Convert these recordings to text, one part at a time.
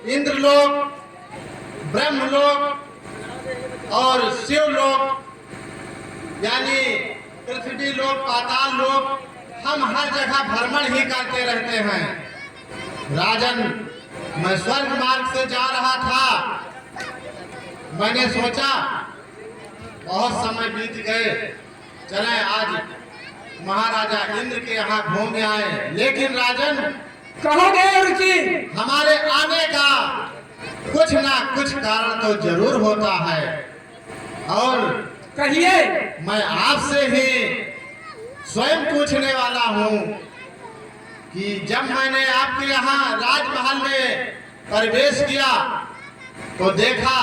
इंद्रलोक, ब्रह्मलोक और शिवलोक यानी पृथ्वी लोक, पाताल लोक, हम हर जगह भ्रमण ही करते रहते हैं। राजन, मैं स्वर्ग मार्ग से जा रहा था। मैंने सोचा बहुत समय बीत गए, चले आज महाराजा इंद्र के यहाँ घूमने आए। लेकिन राजन, कहो देवर्षि, हमारे आने का कुछ ना कुछ कारण तो जरूर होता है। और कहिए। मैं आपसे ही स्वयं पूछने वाला हूँ कि जब मैंने आपके यहाँ राजमहल में प्रवेश किया तो देखा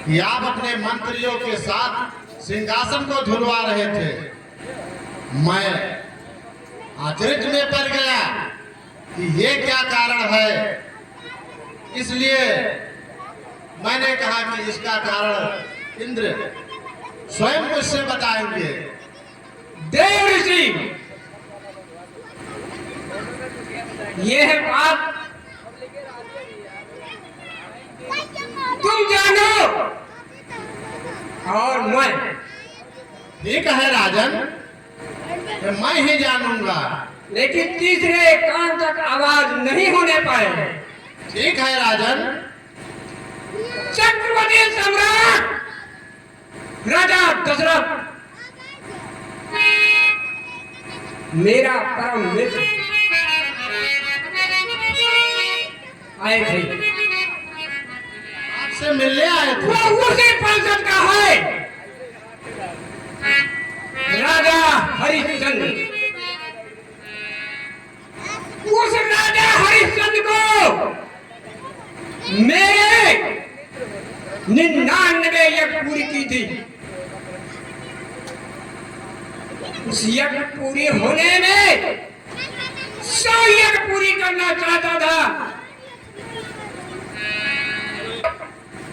कि आप अपने मंत्रियों के साथ सिंहासन को धुलवा रहे थे। मैं आश्चर्य में पड़ गया कि ये क्या कारण है। इसलिए मैंने कहा कि इसका कारण इंद्र स्वयं मुझसे बताएंगे। देवर्षि, यह बात तुम जानो और मैं। ठीक है राजन, मैं ही जानूंगा। लेकिन तीसरे कान तक आवाज नहीं होने पाए। ठीक है राजन। चक्रवर्ती सम्राट राजा दशरथ, मेरा परम मित्र आए थे। आपसे मिलने आए थे। वो उसी परिषद का है, राजा हरिश्चंद्र। उस राजा हरिश्चंद्र को मेरे 99 यज्ञ पूरी की थी। उस यज्ञ पूरी होने में 100 यज्ञ पूरी करना चाहता था।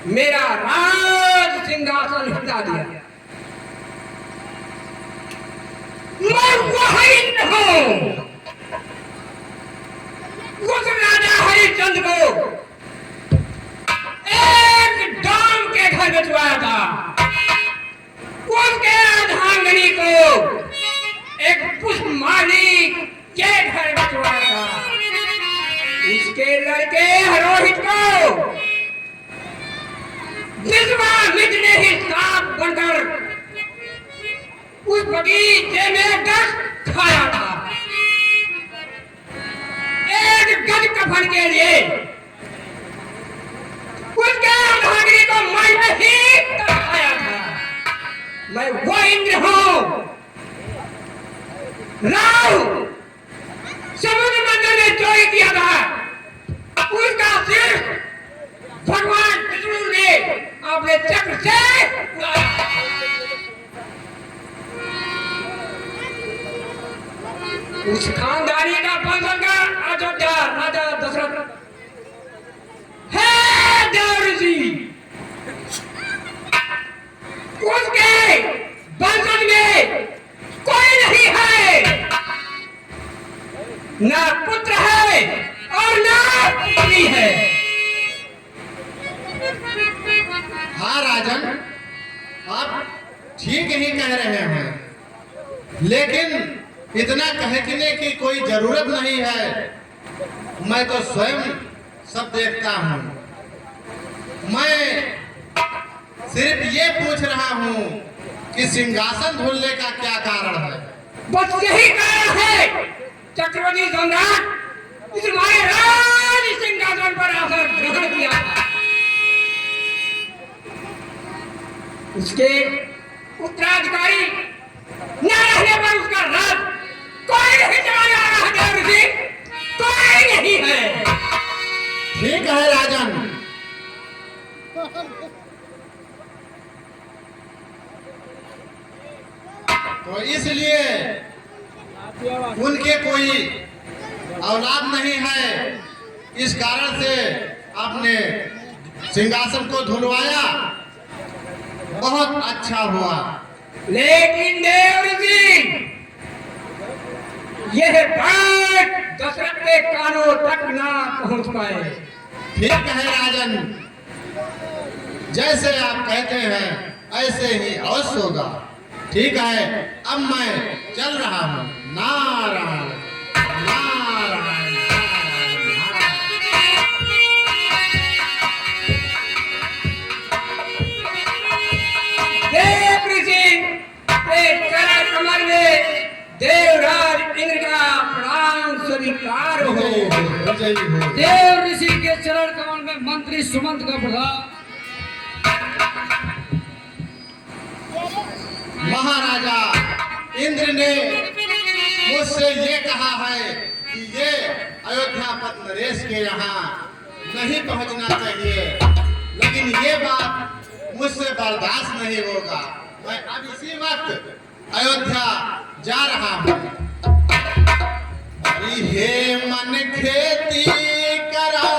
मेरा राज सिंहासन हटा दिया। मैं वही हूँ। उस राजा हरिश्चंद्र को एक डाम के घर में छुआया था। उसके अर्धांगिनी को एक पुष्पमाली के घर में छुआया था। उसके लड़के रोहित को विश्वामित्र ने ही सांप बनकर उस बगीचे में डस खाया था। एक गज कफन के लिए उसके अर्धांगिनी को मैंने ही खाया था। मैं वो इंद्र हूँ। राव समुद्र मंथन ने चोरी किया था। उसका सिर भगवान विष्णु ने अपने चक्र से उस खानदानी का वंशज अयोध्या राजा दशरथ है। देवर्षि, उसके वंशज में कोई नहीं है, ना पुत्र है और ना पुत्री है। हाँ राजन, आप ठीक ही कह रहे हैं, लेकिन इतना कहने की कोई जरूरत नहीं है। मैं तो स्वयं सब देखता हूँ। मैं सिर्फ ये पूछ रहा हूँ कि सिंहासन धुलने का क्या कारण है। बस यही कारण है चक्रवर्ती सम्राट इस महाराज सिंहासन पर आकर ग्रहण किया था। उसके उत्तराधिकारी न रहने पर उसका राज कोई नहीं चलाया रहा। देवर्षि, कोई नहीं है। ठीक है राजन, तो इसलिए उनके कोई औलाद नहीं है, इस कारण से आपने सिंहासन को धुलवाया। बहुत अच्छा हुआ। लेकिन देवर्षि, यह बात दशरथ के कानों तक ना पहुंच पाए। ठीक है राजन, जैसे आप कहते हैं ऐसे ही अवश्य होगा। ठीक है, अब मैं चल रहा हूँ। नारायण नारायण देव ऋषि के चरण कमल में देवराज इंद्र का प्रणाम स्वीकार हो। जय हो। देव ऋषि के चरण कमल में मंत्री सुमंत का प्रधान। महाराजा इंद्र ने मुझसे ये कहा है कि ये अयोध्या पर नरेश के यहाँ नहीं पहुंचना चाहिए, लेकिन ये बात मुझसे बर्दाश्त नहीं होगा। मैं अब इसी वक्त अयोध्या जा रहा हूँ। हरि हे मन खेती करो,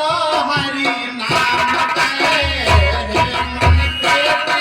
हरि नाम करे, हे मन खेती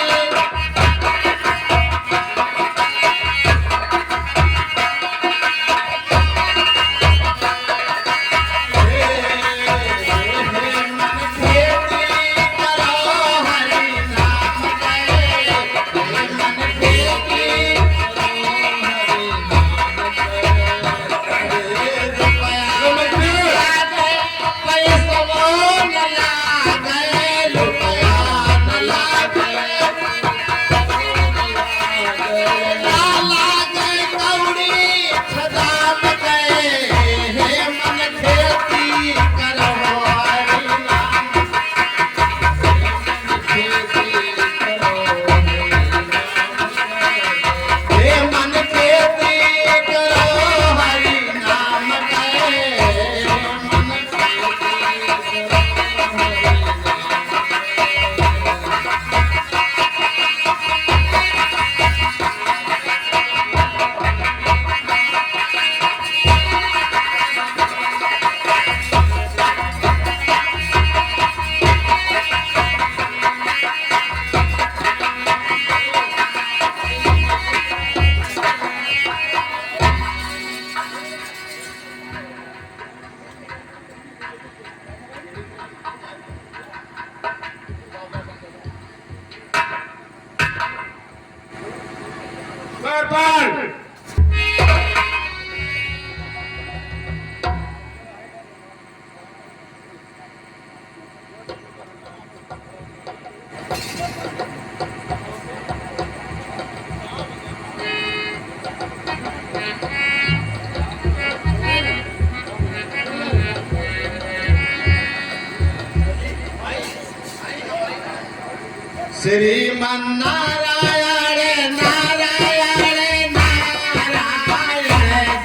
श्रीमन नारायण नारायण नारायण,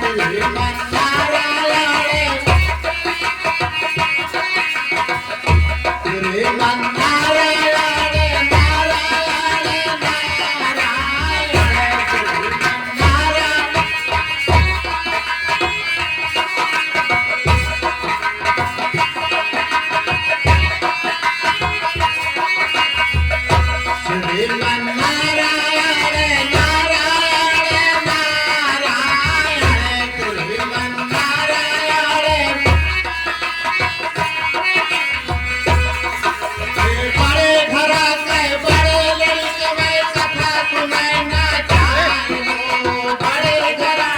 श्रीमन नारायण श्रीमन नारायण नारायण नारायण, श्रीमन नारायण श्रीमन नारायण नारायण नारायण, श्रीमन नारायण बड़े घरा के बड़े लड़के में कथा सुनैना चाहो, बड़े घरा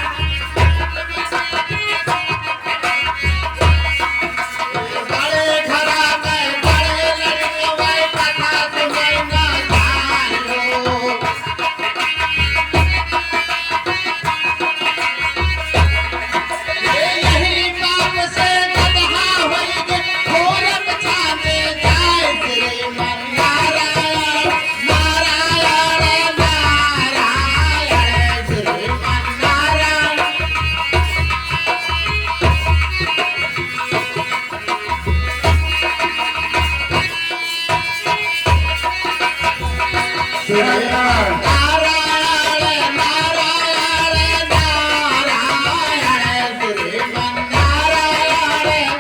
बड़े घरा के बड़े लड़के में कथा सुनैना चाहो। यही बात से गदहा होइगे, घोरक छाने जाए, श्रीमन नारायण नारायण नारायण, श्रीमन नारायण नारायण नारायण नारायण, श्रीमन नारायण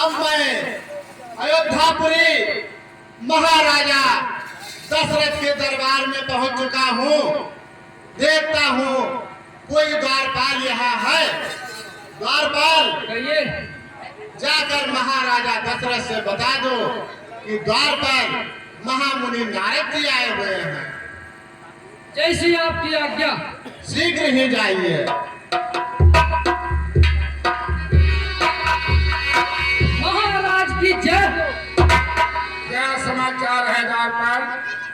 अब मैं अयोध्यापुरी महाराजा दशरथ के दरबार में पहुंच चुका हूं। देखता हूं कोई द्वारपाल यहाँ है। द्वारपाल, कहिए। जाकर महाराजा दशरथ से बता दो कि द्वारपाल महामुनि नारद जी आए हुए हैं। जैसी आपकी आज्ञा। शीघ्र ही जाइए। महाराज की जय हो। क्या समाचार है द्वारपाल?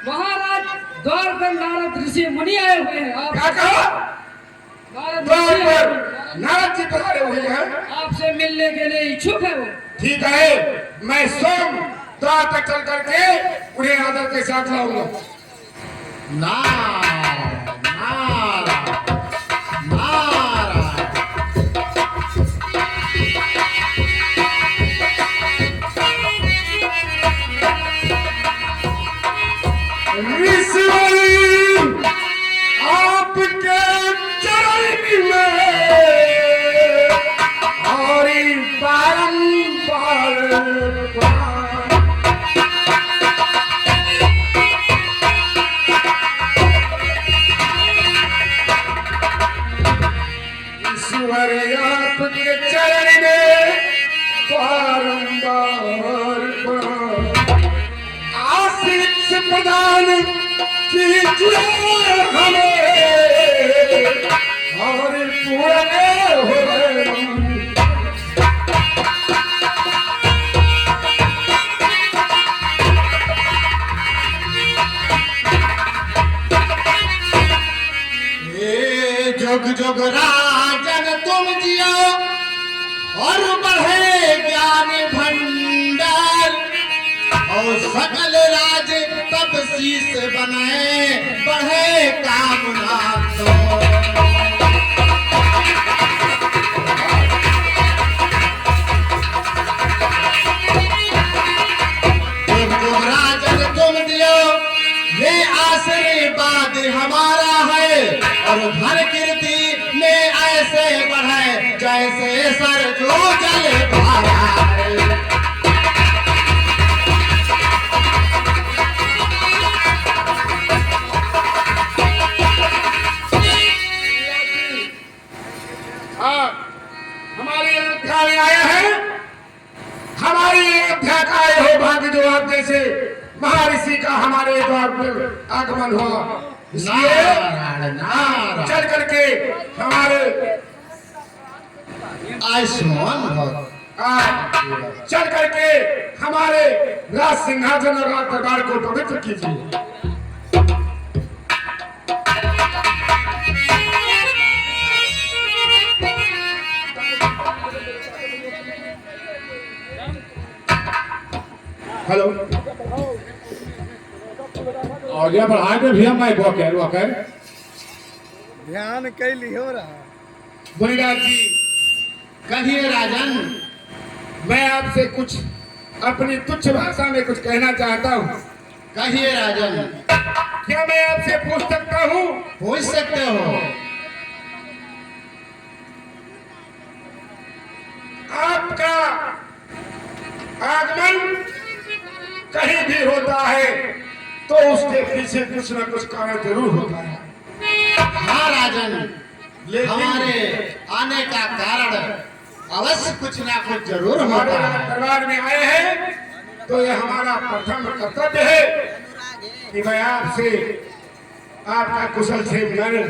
महाराज द्वार पर नारद ऋषि मुनि आए हुए हैं। आप क्या कहा? नारद द्वार ऋषि आए पर हुए हैं। नारद जी पधारे हुए हैं। आपसे मिलने के लिए इच्छुक है वो। ठीक है, मैं स्वयं द्वार तक चल करके उन्हें आदर के साथ लाऊंगा। नारायण नारायण नारायण। ऋषि आपके चरण में और बारंबार ईश्वर आपके चरण में बारंबार आशीष प्रदान कीजिए हमें और पूरे हो जुग जुग राजन तुम जियो और बढ़े ज्ञान भंडार और सकल राज तब शीस बने बढ़े कामना तो। जुग जुग राजन तुम दियो ये आशीर्वाद हमारा है और धन कीर्ति में ऐसे बढ़े जैसे सरजू जल धारा है। हाँ, हमारी अयोध्या में आया है। हमारी अयोध्या का आए हो भाग्य जो आप जैसे महर्षि का हमारे द्वार पर आगमन हुआ। इसलिए नारायण नारायण। चल करके हमारे आयुष्मान भव। चल करके हमारे राज सिंहासन और राज दरबार को पवित्र कीजिए। हेलो, और यहाँ पर आगे भी हम वॉकर ध्यान कैली हो रहा। मुनिराज जी, कहिए राजन। मैं आपसे कुछ अपनी तुच्छ भाषा में कुछ कहना चाहता हूँ। कहिए राजन। क्या मैं आपसे पूछ सकता हूँ? पूछ सकते हो। आपका आगमन कहीं भी होता है तो उसके पीछे कुछ न कुछ कारण जरूर होता है। हाँ राजन, लेकिन हमारे आने का कारण अवश्य कुछ ना कुछ जरूर हमारे होता है। दरबार में आए हैं तो ये हमारा प्रथम कर्तव्य है कि मैं आपसे आपका कुशल क्षेम जाने।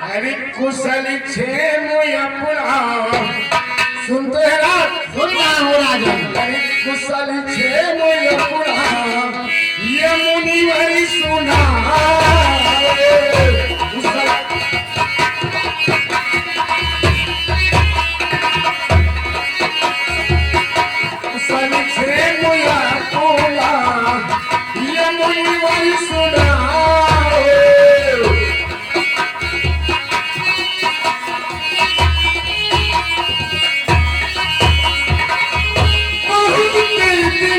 अरे कुशल क्षेम या पुरा सुनते हैं ना? सुनता हूँ राजन। अरे कुशल क्षेम या पुरा ये मुनिवर सुना। कुशल कुशल क्षेम या पुरा ये मुनिवर सुना। बहुत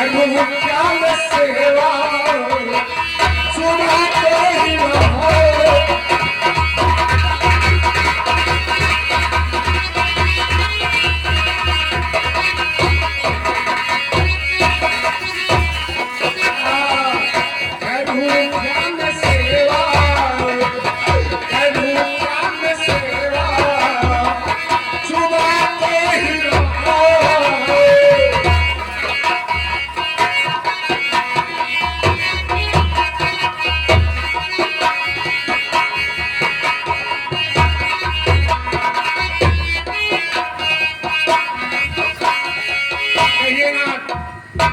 प्रभु ज्ञान सेवा सुनाते ही रहो।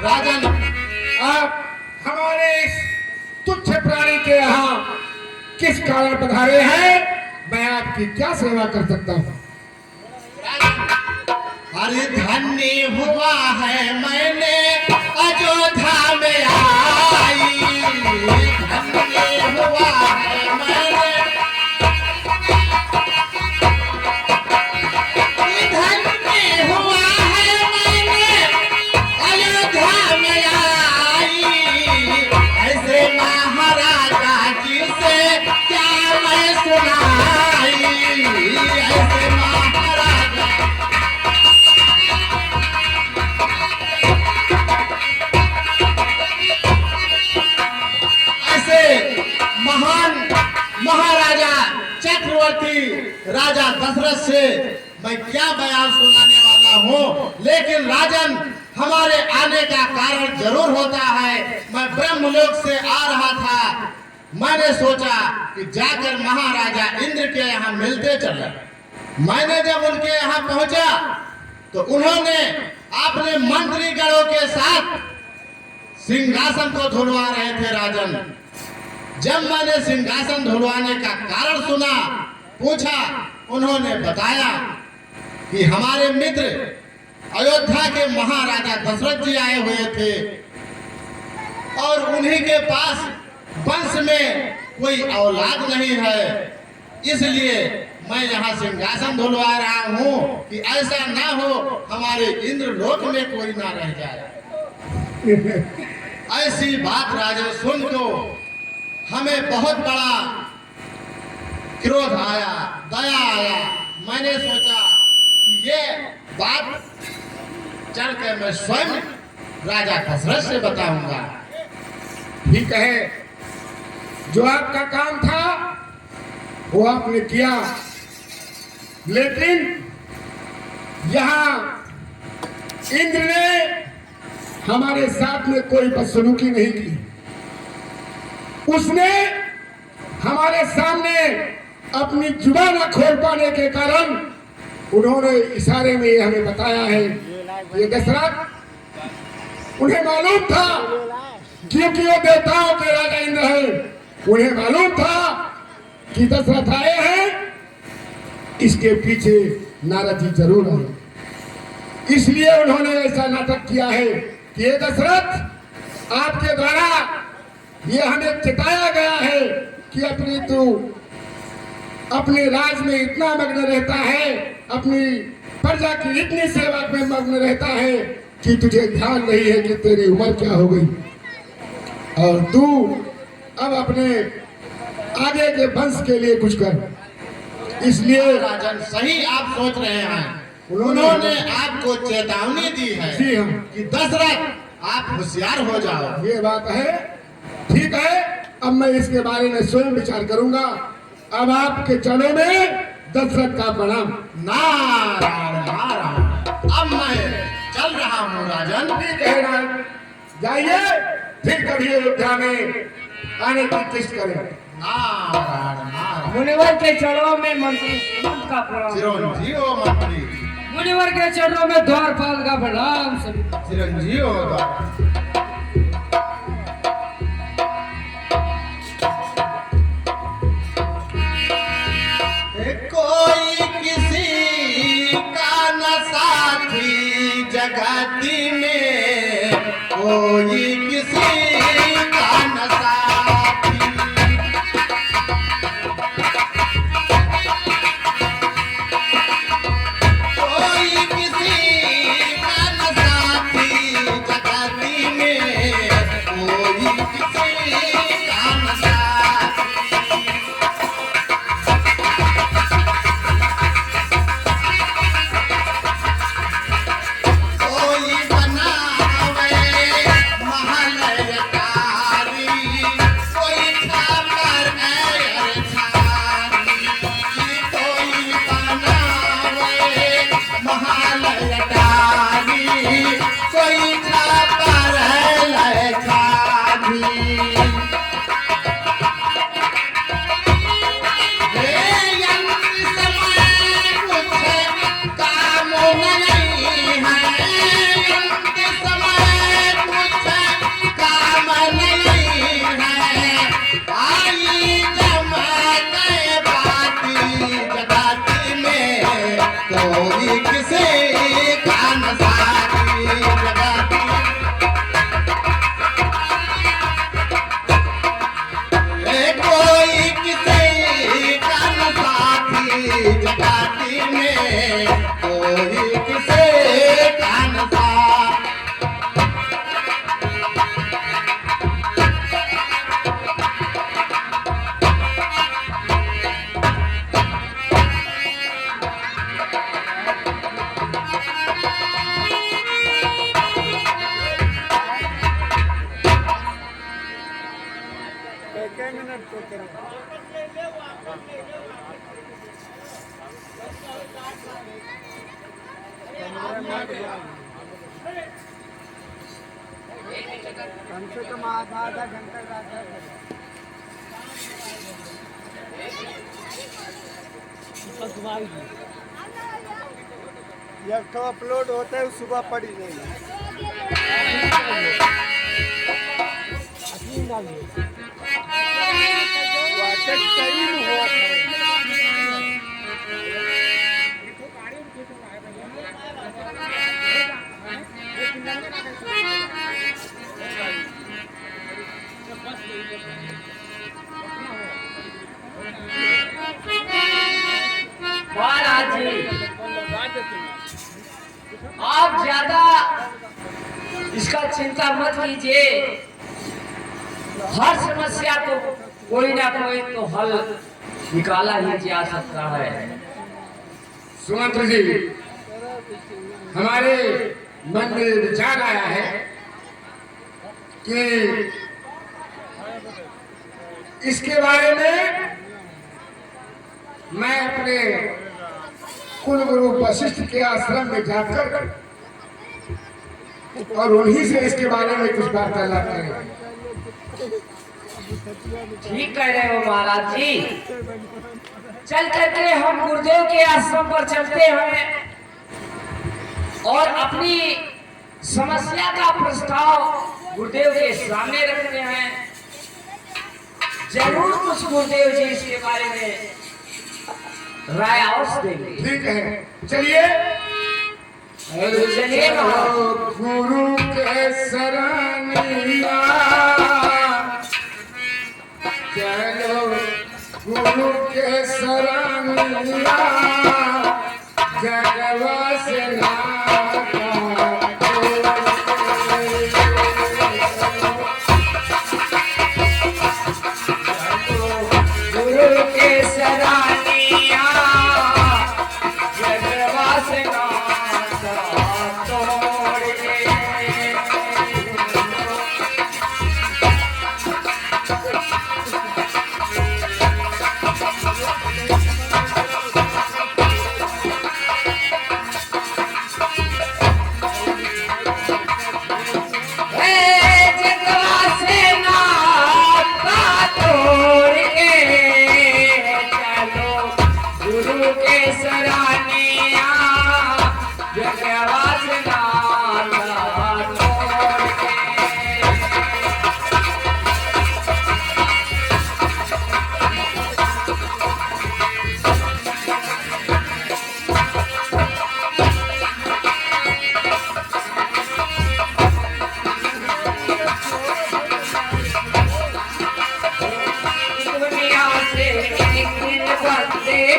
राजन, आप हमारे इस तुच्छ प्राणी के यहाँ किस कारण पधारे हैं? मैं आपकी क्या सेवा कर सकता हूँ? अरे धन्य हुआ है मैंने अयोध्या में आई, धन्य हुआ है मैंने, धन्य हुआ है मैंने अयोध्या में आई। ऐसे महाराजा जी से क्या मैं सुनाई, ऐसे महाराजा महान महाराजा चक्रवर्ती राजा दशरथ से मैं क्या बयान सुनाने वाला हूँ। लेकिन राजन, हमारे आने का कारण जरूर होता है। मैं ब्रह्मलोक से आ रहा था, मैंने सोचा कि जाकर महाराजा इंद्र के यहाँ मिलते चले। मैंने जब उनके यहाँ पहुंचा तो उन्होंने अपने मंत्रीगणों के साथ सिंहासन को धुलवा रहे थे। राजन, जब मैंने सिंहासन धुलवाने का कारण सुना, पूछा, उन्होंने बताया कि हमारे मित्र अयोध्या के महाराजा दशरथ जी आए हुए थे और उन्हीं के पास वंश में कोई औलाद नहीं है, इसलिए मैं यहाँ सिंहासन धुलवा रहा हूँ कि ऐसा ना हो हमारे इंद्र लोक में कोई ना रह जाए। ऐसी बात राजा सुन को हमें बहुत बड़ा क्रोध आया, दया आया। मैंने सोचा कि ये बात चल कर मैं स्वयं राजा दशरथ से बताऊंगा। ठीक है, जो आपका काम था वो आपने किया, लेकिन यहाँ इंद्र ने हमारे साथ में कोई बदसलूकी नहीं की। उसने हमारे सामने अपनी जुबान न खोल पाने के कारण उन्होंने इशारे में हमें बताया है ये दशरथ, उन्हें मालूम था क्योंकि वो देवताओं के राजा इंद्र हैं, उन्हें मालूम था कि दशरथ आए हैं, इसके पीछे नारद जी जरूर आए। इसलिए उन्होंने ऐसा नाटक किया है कि ये दशरथ, आपके द्वारा ये हमें चिताया गया है कि अपने राज में इतना मग्न रहता है, अपनी प्रजा की इतनी सेवा में मग्न रहता है कि तुझे ध्यान नहीं है कि तेरी उम्र क्या हो गई और तू अब अपने आगे के वंश के लिए कुछ कर। इसलिए राजन, सही आप सोच रहे हैं। उन्होंने आपको चेतावनी दी है जी हाँ, कि दशरथ आप होशियार हो जाओ। ये बात है। ठीक है, अब मैं इसके बारे में स्वयं विचार करूंगा। अब आपके चरणों में दशरथ का प्रणाम। नारायण नारायण। अब मैं चल रहा हूँ राजन। ठीक है ना, जाइए, फिर कभी अयोध्या में आने की कोशिश करें। नारायण नारायण। मुनिवर के चरणों में मंत्री सुमंत का प्रणाम। चिरंजीव हो मंत्री, मुनिवर के चरणों में द्वारपाल का प्रणाम। सभी चिरंजीव हो द्वारपाल। कोई किसी का न साथी जगती में, कोई किसी का न साथी, कोई किसी का न साथी जगती में। कम से कम आधा घंटा का एक तो अपलोड होता है सुबह पड़ी महाराज जी, आप ज्यादा इसका चिंता मत कीजिए। हर समस्या को कोई ना कोई तो हल निकाला ही जा सकता है। सुमंत जी, हमारे मन में विचार आया है कि इसके बारे में मैं अपने कुल गुरु वशिष्ठ के आश्रम में जाकर और उन्हीं से इसके बारे में कुछ वार्तालाप करें। ठीक कह रहे हो महाराज जी। चल करके हम गुरुदेव के आश्रम पर चलते हैं और अपनी समस्या का प्रस्ताव गुरुदेव के सामने रखते हैं। जरूर कुछ गुरुदेव जी इसके बारे में राय अवश्य देंगे। ठीक है, चलिए। चलिए गुरु के शरणिया, चलो गुरु के शरणिया, जगवा से नाता गुरु के सरानिया, जगवा से नाता तोड़ के।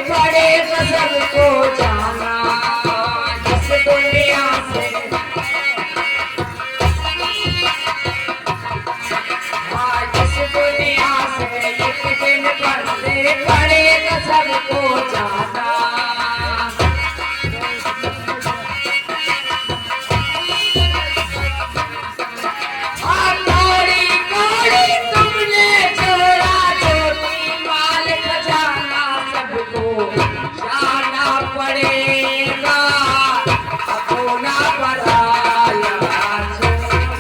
बड़े फसल को जाना जिस दुनिया से, जिस दुनिया से एक दिन बड़े बड़े फसल को जाना। कौड़ी कौड़ी तुमने जोड़ा ज्योति माल खजाना, सबको जाना पड़ेगा अपना पराया छोड़।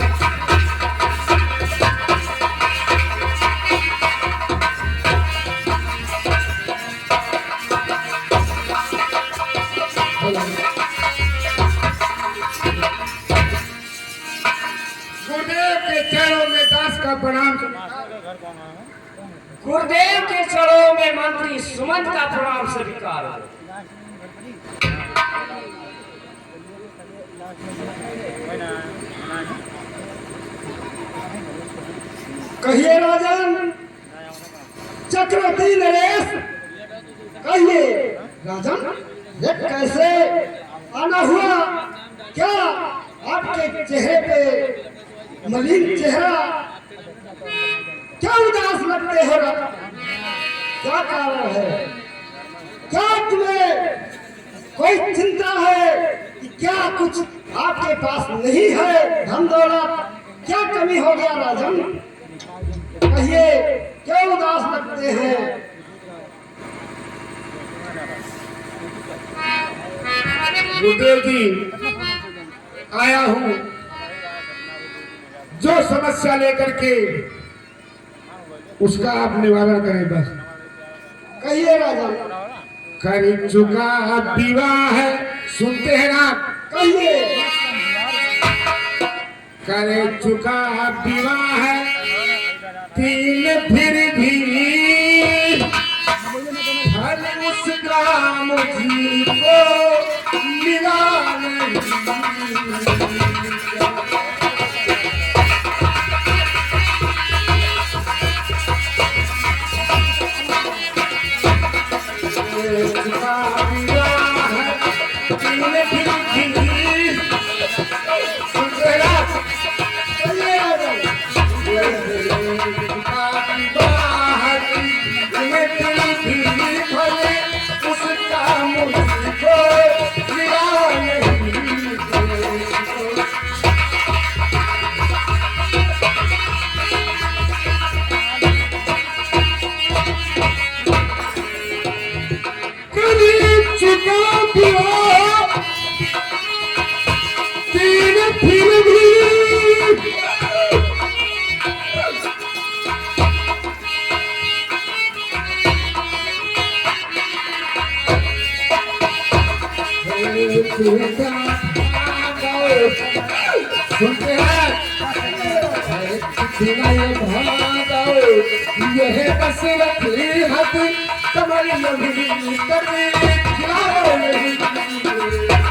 गुरुदेव के चरणों में दास का प्रणाम। गुरुदेव के चरणों में मंत्री सुमंत का प्रणाम स्वीकार। कहिए राजन, चक्रवर्ती नरेश, कहिए राजन, ये कैसे आना हुआ? क्या आपके चेहरे पे मलिन चेहरा, क्या उदास लगते हो? क्या कारण है? क्या तुम्हें कोई चिंता है कि क्या कुछ आपके पास नहीं है? धन दौलत क्या कमी हो गया राजन? कहिए क्यों उदास लगते हैं? गुरुदेव जी, आया हूं जो समस्या लेकर के, उसका आप निवारण करें बस। कहिए राजा। कर चुका विवाह, सुनते हैं ना? कहिए। कर चुका विवाह 3 फिर भी हर उसका मुझको मिला नहीं। सुनते हैं यह कसरत हद कमल नहीं करने खिलाओ नहीं।